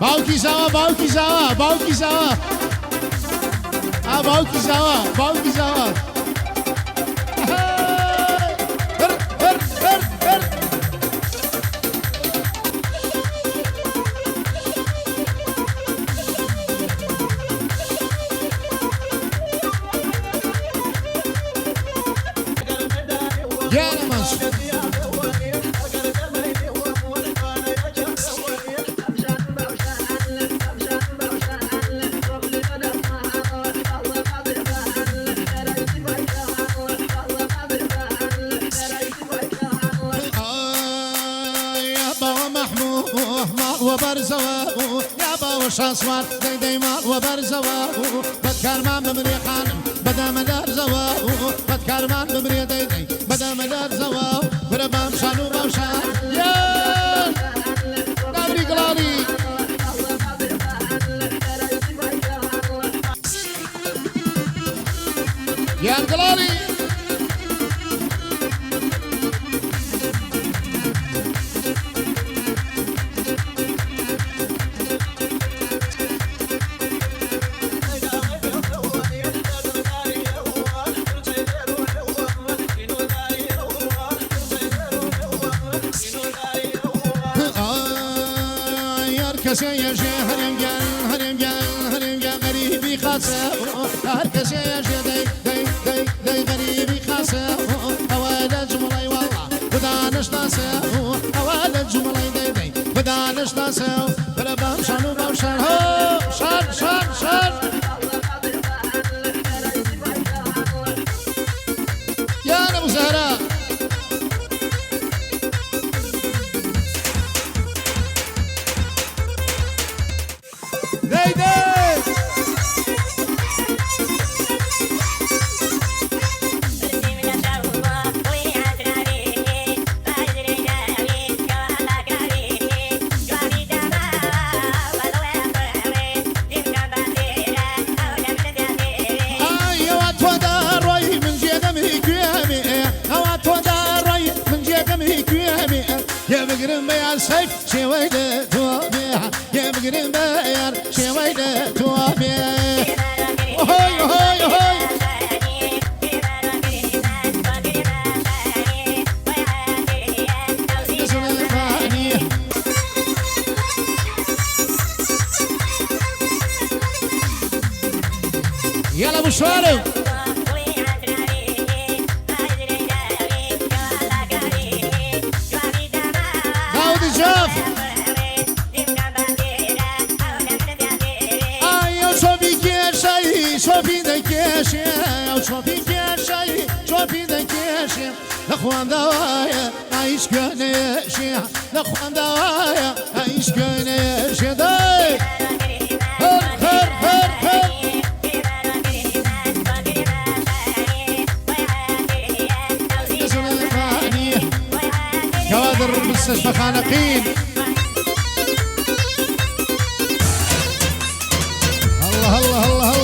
باوکی زاوا باوکی زاوا باوکی زاوا باوکی زاوا باوکی زاوا يا نماش وبرزوا يا باوش اصوات دي مال وبرزوا بتكرمان بمري خانم بدا مدار زوا بتكرمان بمري دي بدا مدار زوا بربام شانو باوشان يا دابري قلالي يا قلالي كسي يجي هرم قال غريبي خاصة هر كسي يجي دي غريبي خاصة أولا جملي والله بدانش ناسه أولا جملي دي بدانش ناسه بربام شانو بامشان هو شان يا أنا مزهرة يا بقرن بيار سيف شي ويلة توابيها يا بقرن بيار شي ويلة توابيها هوي هوي هوي يلا ابو شوارب شوف ايو شوفي كيشي شوفي دكيشي شوفي كيشي شوفي دكيشي الاخوان دوايا عايش كنيشي الاخوان دوايا عايش كنيشي داي هر كوادر مستشفى خانقين الله الله الله